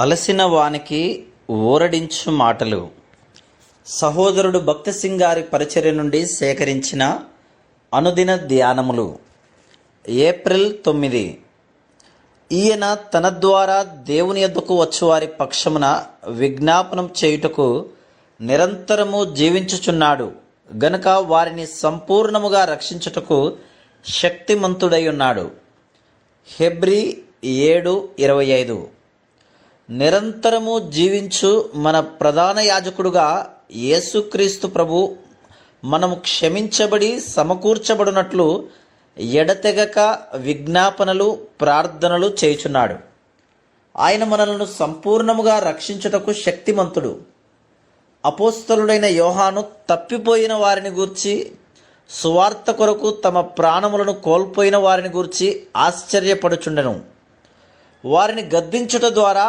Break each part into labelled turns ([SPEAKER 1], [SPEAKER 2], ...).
[SPEAKER 1] అలసిన వానికి ఊరడించు మాటలు. సహోదరుడు భక్తి సింగ్ గారి పరిచర్య నుండి సేకరించిన అనుదిన ధ్యానములు. ఏప్రిల్ 9. ఈయన తన ద్వారా దేవుని యొద్దకు వచ్చువారి పక్షమున విజ్ఞాపనం చేయుటకు నిరంతరము జీవించుచున్నాడు గనుక వారిని సంపూర్ణముగా రక్షించుటకు శక్తిమంతుడై ఉన్నాడు. హెబ్రీ 7:25. నిరంతరము జీవించు మన ప్రధాన యాజకుడుగా యేసుక్రీస్తు ప్రభు మనము క్షమించబడి సమకూర్చబడినట్లు ఎడతెగక విజ్ఞాపనలు ప్రార్థనలు చేయుచున్నాడు. ఆయన మనలను సంపూర్ణముగా రక్షించుటకు శక్తిమంతుడు. అపోస్తలుడైన యోహాను తప్పిపోయిన వారిని గూర్చి, సువార్త కొరకు తమ ప్రాణములను కోల్పోయిన వారిని గూర్చి ఆశ్చర్యపడుచుండెను. వారిని గద్దించుట ద్వారా,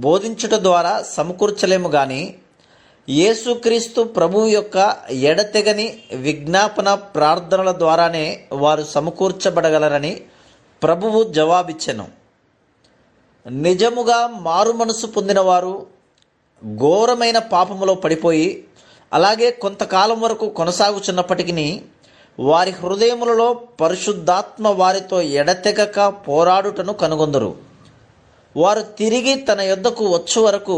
[SPEAKER 1] బోధించుట ద్వారా సమకూర్చలేము గాని యేసుక్రీస్తు ప్రభువు యొక్క ఎడతెగని విజ్ఞాపన ప్రార్థనల ద్వారానే వారు సమకూర్చబడగలరని ప్రభువు జవాబిచ్చెను. నిజముగా మారు మనసు పొందినవారు ఘోరమైన పాపములో పడిపోయి అలాగే కొంతకాలం వరకు కొనసాగుచున్నప్పటికీ వారి హృదయములలో పరిశుద్ధాత్మ వారితో ఎడతెగక పోరాడుటను కనుగొందురు. వారు తిరిగి తన యొద్దకు వచ్చు వరకు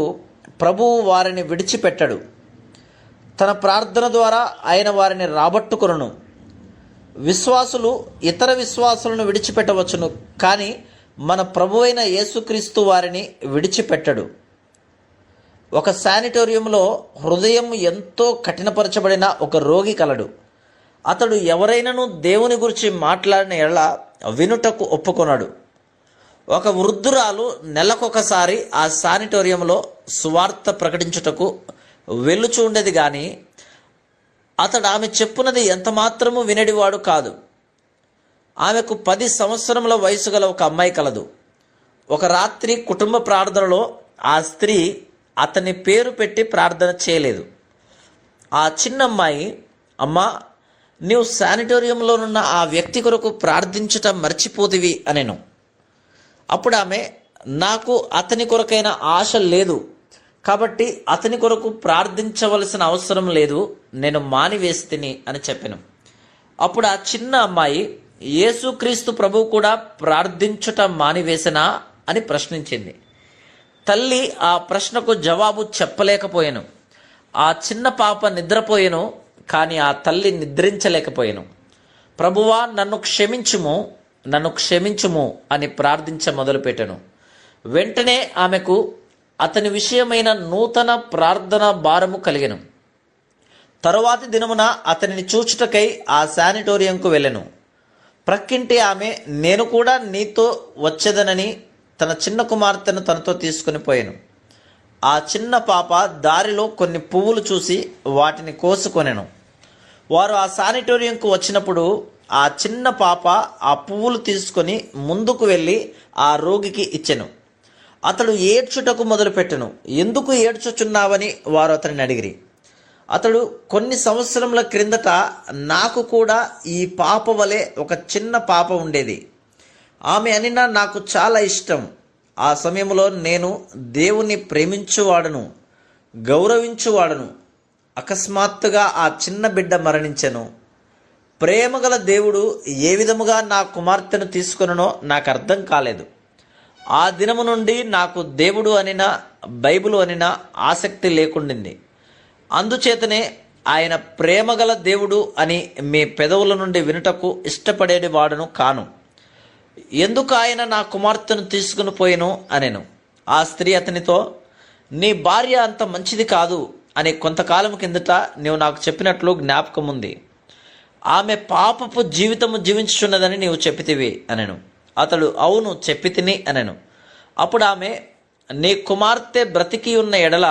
[SPEAKER 1] ప్రభువు వారిని విడిచిపెట్టడు. తన ప్రార్థన ద్వారా ఆయన వారిని రాబట్టుకొనును. విశ్వాసులు ఇతర విశ్వాసులను విడిచిపెట్టవచ్చును, కానీ మన ప్రభువైన యేసుక్రీస్తు వారిని విడిచిపెట్టడు. ఒక శానిటోరియంలో హృదయం ఎంతో కఠినపరచబడిన ఒక రోగి కలడు. అతడు ఎవరైనాను దేవుని గురించి మాట్లాడిన ఎడల వినుటకు ఒప్పుకొనడు. ఒక వృద్ధురాలు నెలకొకసారి ఆ శానిటోరియంలో సువార్త ప్రకటించుటకు వెళ్ళుచూ ఉండేది కానీ అతడు ఆమె చెప్పునది ఎంతమాత్రము వినేడివాడు కాదు. ఆమెకు 10 సంవత్సరముల వయసు గల ఒక అమ్మాయి కలదు. ఒక రాత్రి కుటుంబ ప్రార్థనలో ఆ స్త్రీ అతని పేరు పెట్టి ప్రార్థన చేయలేదు. ఆ చిన్న అమ్మాయి, అమ్మా, నీవు శానిటోరియంలోనున్న ఆ వ్యక్తి కొరకు ప్రార్థించుట మర్చిపోతివి అనెను. అప్పుడు ఆమె, నాకు అతని కొరకైన ఆశ లేదు కాబట్టి అతని కొరకు ప్రార్థించవలసిన అవసరం లేదు, నేను మానివేస్తిని అని చెప్పాను. అప్పుడు ఆ చిన్న అమ్మాయి, యేసుక్రీస్తు ప్రభువు కూడా ప్రార్థించుట మానివేసనా అని ప్రశ్నించింది. తల్లి ఆ ప్రశ్నకు జవాబు చెప్పలేకపోయాను. ఆ చిన్న పాప నిద్రపోయాను, కానీ ఆ తల్లి నిద్రించలేకపోయాను. ప్రభువా, నన్ను క్షమించుము అని ప్రార్థించ మొదలుపెట్టాను. వెంటనే ఆమెకు అతని విషయమైన నూతన ప్రార్థన భారము కలిగెను. తరువాతి దినమున అతనిని చూచుటకై ఆ శానిటోరియంకు వెళ్ళెను. ప్రక్కింటి ఆమె, నేను కూడా నీతో వచ్చేదనని తన చిన్న కుమార్తెను తనతో తీసుకుని పోయాను. ఆ చిన్న పాప దారిలో కొన్ని పువ్వులు చూసి వాటిని కోసుకొనెను. వారు ఆ శానిటోరియంకు వచ్చినప్పుడు ఆ చిన్న పాప ఆ పువ్వులు తీసుకొని ముందుకు వెళ్ళి ఆ రోగికి ఇచ్చెను. అతడు ఏడ్చుటకు మొదలుపెట్టెను. ఎందుకు ఏడ్చుచున్నావని వారు అతనిని అడిగిరి. అతడు, కొన్ని సంవత్సరముల క్రిందట నాకు కూడా ఈ పాప వలె ఒక చిన్న పాప ఉండేది. ఆమె అనినా నాకు చాలా ఇష్టం. ఆ సమయంలో నేను దేవుని ప్రేమించువాడను, గౌరవించువాడను. అకస్మాత్తుగా ఆ చిన్న బిడ్డ మరణించెను. ప్రేమగల దేవుడు ఏ విధముగా నా కుమార్తెను తీసుకొనునో నాకు అర్థం కాలేదు. ఆ దినము నుండి నాకు దేవుడు అనినా బైబిలు అనినా ఆసక్తి లేకుండింది. అందుచేతనే ఆయన ప్రేమగల దేవుడు అని మీ పెదవుల నుండి వినుటకు ఇష్టపడేది వాడును కాను. ఎందుకు ఆయన నా కుమార్తెను తీసుకుని పోయెను అనెను. ఆ స్త్రీ అతనితో, నీ భార్య అంత మంచిది కాదు అని కొంతకాలం కిందట నీవు నాకు చెప్పినట్లు జ్ఞాపకం ఉంది. ఆమె పాపపు జీవితము జీవించుచున్నదని నీవు చెప్పితివి అనెను. అతడు, అవును చెప్పితిని అనెను. అప్పుడు ఆమె, నీ కుమార్తె బ్రతికి ఉన్న ఎడల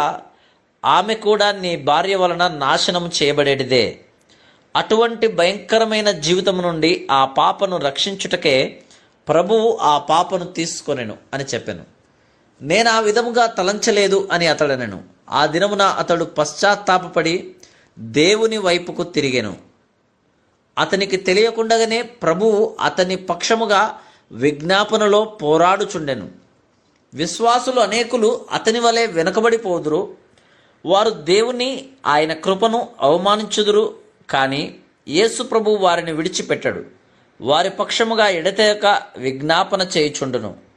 [SPEAKER 1] ఆమె కూడా నీ భార్య వలన నాశనం చేయబడేటిదే. అటువంటి భయంకరమైన జీవితము నుండి ఆ పాపను రక్షించుటకే ప్రభువు ఆ పాపను తీసుకొనెను అని చెప్పాను. నేను ఆ విధముగా తలంచలేదు అని అతడనెను. ఆ దినమున అతడు పశ్చాత్తాపపడి దేవుని వైపుకు తిరిగెను. అతనికి తెలియకుండగానే ప్రభువు అతని పక్షముగా విజ్ఞాపనలో పోరాడుచుండెను. విశ్వాసులు అనేకులు అతని వలె వెనుకబడిపోదురు. వారు దేవుని ఆయన కృపను అవమానించుదురు. కానీ యేసు ప్రభు వారిని విడిచిపెట్టడు. వారి పక్షముగా ఎడతెగక విజ్ఞాపన చేయుచుండును.